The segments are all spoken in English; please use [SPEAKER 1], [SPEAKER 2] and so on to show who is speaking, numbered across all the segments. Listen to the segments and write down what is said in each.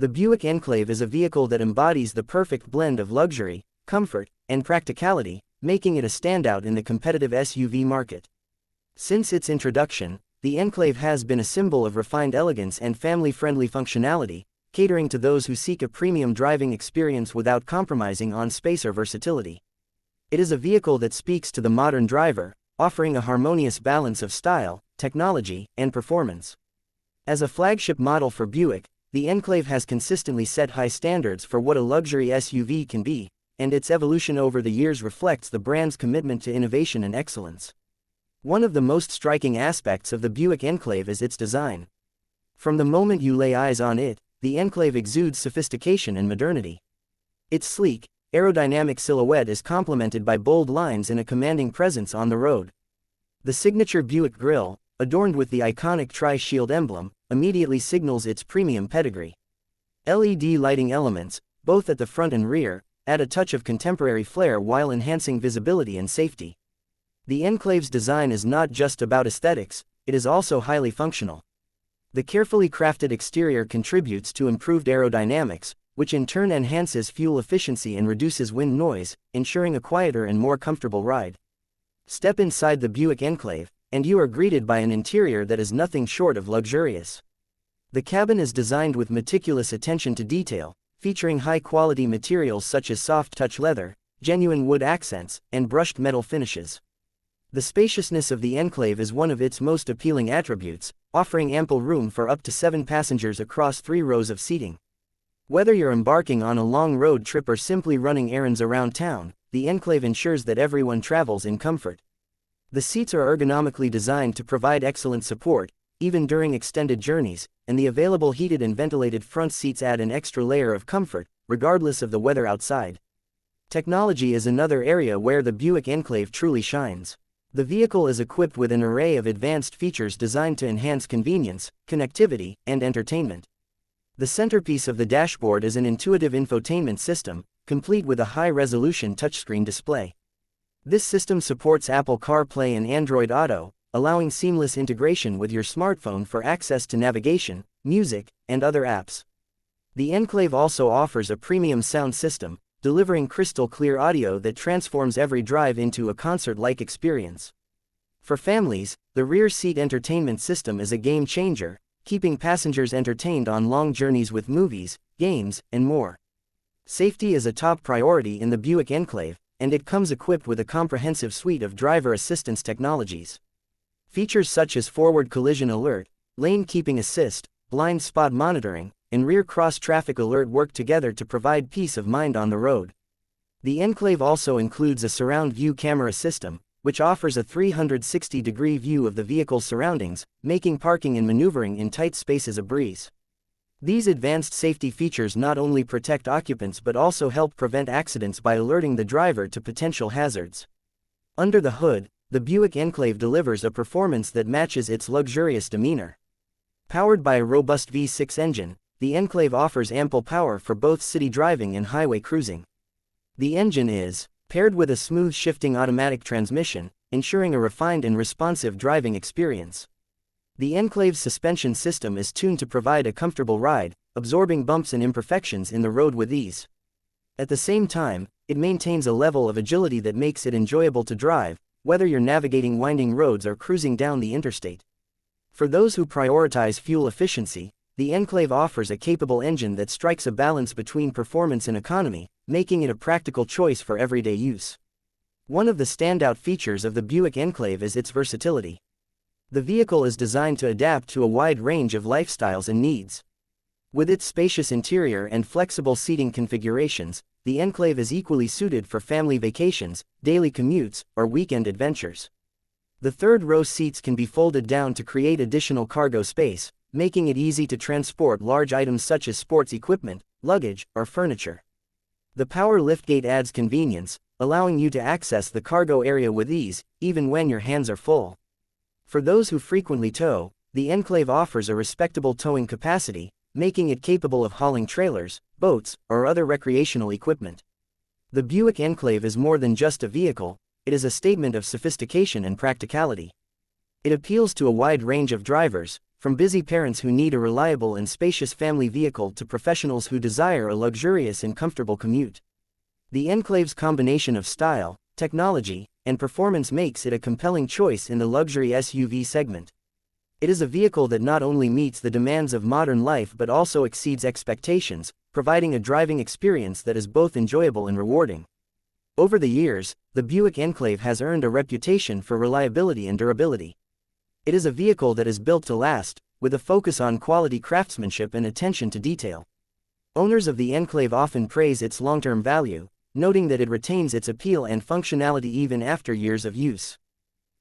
[SPEAKER 1] The Buick Enclave is a vehicle that embodies the perfect blend of luxury, comfort, and practicality, making it a standout in the competitive SUV market. Since its introduction, the Enclave has been a symbol of refined elegance and family-friendly functionality, catering to those who seek a premium driving experience without compromising on space or versatility. It is a vehicle that speaks to the modern driver, offering a harmonious balance of style, technology, and performance. As a flagship model for Buick, the Enclave has consistently set high standards for what a luxury SUV can be, and its evolution over the years reflects the brand's commitment to innovation and excellence. One of the most striking aspects of the Buick Enclave is its design. From the moment you lay eyes on it, the Enclave exudes sophistication and modernity. Its sleek, aerodynamic silhouette is complemented by bold lines and a commanding presence on the road. The signature Buick grille, adorned with the iconic tri-shield emblem, immediately signals its premium pedigree. LED lighting elements, both at the front and rear, add a touch of contemporary flair while enhancing visibility and safety. The Enclave's design is not just about aesthetics, it is also highly functional. The carefully crafted exterior contributes to improved aerodynamics, which in turn enhances fuel efficiency and reduces wind noise, ensuring a quieter and more comfortable ride. Step inside the Buick Enclave, and you are greeted by an interior that is nothing short of luxurious. The cabin is designed with meticulous attention to detail, featuring high-quality materials such as soft-touch leather, genuine wood accents, and brushed metal finishes. The spaciousness of the Enclave is one of its most appealing attributes, offering ample room for up to 7 passengers across 3 rows of seating. Whether you're embarking on a long road trip or simply running errands around town, the Enclave ensures that everyone travels in comfort. The seats are ergonomically designed to provide excellent support, even during extended journeys, and the available heated and ventilated front seats add an extra layer of comfort, regardless of the weather outside. Technology is another area where the Buick Enclave truly shines. The vehicle is equipped with an array of advanced features designed to enhance convenience, connectivity, and entertainment. The centerpiece of the dashboard is an intuitive infotainment system, complete with a high-resolution touchscreen display. This system supports Apple CarPlay and Android Auto, allowing seamless integration with your smartphone for access to navigation, music, and other apps. The Enclave also offers a premium sound system, delivering crystal-clear audio that transforms every drive into a concert-like experience. For families, the rear seat entertainment system is a game-changer, keeping passengers entertained on long journeys with movies, games, and more. Safety is a top priority in the Buick Enclave, and it comes equipped with a comprehensive suite of driver assistance technologies. Features such as forward collision alert, lane keeping assist, blind spot monitoring, and rear cross-traffic alert work together to provide peace of mind on the road. The Enclave also includes a surround view camera system, which offers a 360-degree view of the vehicle's surroundings, making parking and maneuvering in tight spaces a breeze. These advanced safety features not only protect occupants but also help prevent accidents by alerting the driver to potential hazards. Under the hood, the Buick Enclave delivers a performance that matches its luxurious demeanor. Powered by a robust V6 engine, the Enclave offers ample power for both city driving and highway cruising. The engine is paired with a smooth shifting automatic transmission, ensuring a refined and responsive driving experience. The Enclave's suspension system is tuned to provide a comfortable ride, absorbing bumps and imperfections in the road with ease. At the same time, it maintains a level of agility that makes it enjoyable to drive, whether you're navigating winding roads or cruising down the interstate. For those who prioritize fuel efficiency, the Enclave offers a capable engine that strikes a balance between performance and economy, making it a practical choice for everyday use. One of the standout features of the Buick Enclave is its versatility. The vehicle is designed to adapt to a wide range of lifestyles and needs. With its spacious interior and flexible seating configurations, the Enclave is equally suited for family vacations, daily commutes, or weekend adventures. The third-row seats can be folded down to create additional cargo space, making it easy to transport large items such as sports equipment, luggage, or furniture. The power liftgate adds convenience, allowing you to access the cargo area with ease, even when your hands are full. For those who frequently tow, the Enclave offers a respectable towing capacity, making it capable of hauling trailers, boats, or other recreational equipment. The Buick Enclave is more than just a vehicle, it is a statement of sophistication and practicality. It appeals to a wide range of drivers, from busy parents who need a reliable and spacious family vehicle to professionals who desire a luxurious and comfortable commute. The Enclave's combination of style, technology, and performance makes it a compelling choice in the luxury SUV segment. It is a vehicle that not only meets the demands of modern life but also exceeds expectations, providing a driving experience that is both enjoyable and rewarding. Over the years, the Buick Enclave has earned a reputation for reliability and durability. It is a vehicle that is built to last, with a focus on quality craftsmanship and attention to detail. Owners of the Enclave often praise its long-term value, noting that it retains its appeal and functionality even after years of use.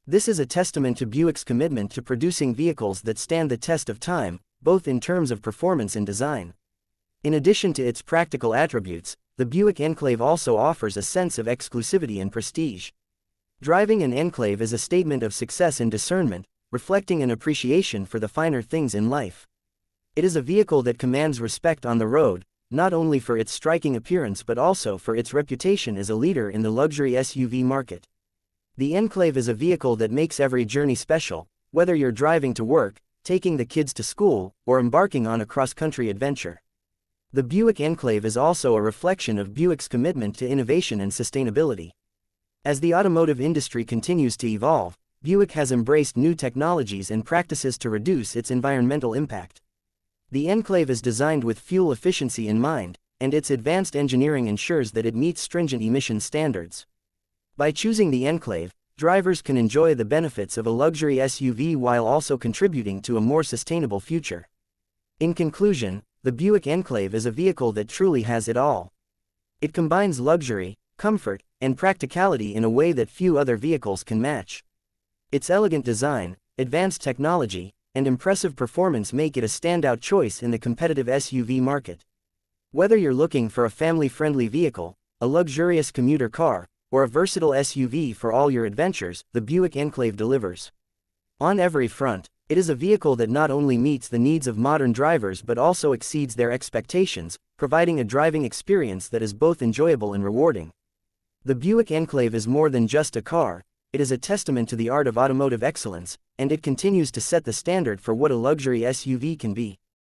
[SPEAKER 1] This is a testament to Buick's commitment to producing vehicles that stand the test of time, both in terms of performance and design. In addition to its practical attributes, the Buick Enclave also offers a sense of exclusivity and prestige. Driving an Enclave is a statement of success and discernment, reflecting an appreciation for the finer things in life. It is a vehicle that commands respect on the road, not only for its striking appearance but also for its reputation as a leader in the luxury SUV market. The Enclave is a vehicle that makes every journey special, whether you're driving to work, taking the kids to school, or embarking on a cross-country adventure. The Buick Enclave is also a reflection of Buick's commitment to innovation and sustainability. As the automotive industry continues to evolve, Buick has embraced new technologies and practices to reduce its environmental impact. The Enclave is designed with fuel efficiency in mind, and its advanced engineering ensures that it meets stringent emission standards. By choosing the Enclave, drivers can enjoy the benefits of a luxury SUV while also contributing to a more sustainable future. In conclusion, the Buick Enclave is a vehicle that truly has it all. It combines luxury, comfort, and practicality in a way that few other vehicles can match. Its elegant design, advanced technology, and impressive performance make it a standout choice in the competitive SUV market. Whether you're looking for a family-friendly vehicle, a luxurious commuter car, or a versatile SUV for all your adventures, the Buick Enclave delivers. On every front, it is a vehicle that not only meets the needs of modern drivers but also exceeds their expectations, providing a driving experience that is both enjoyable and rewarding. The Buick Enclave is more than just a car. It is a testament to the art of automotive excellence, and it continues to set the standard for what a luxury SUV can be.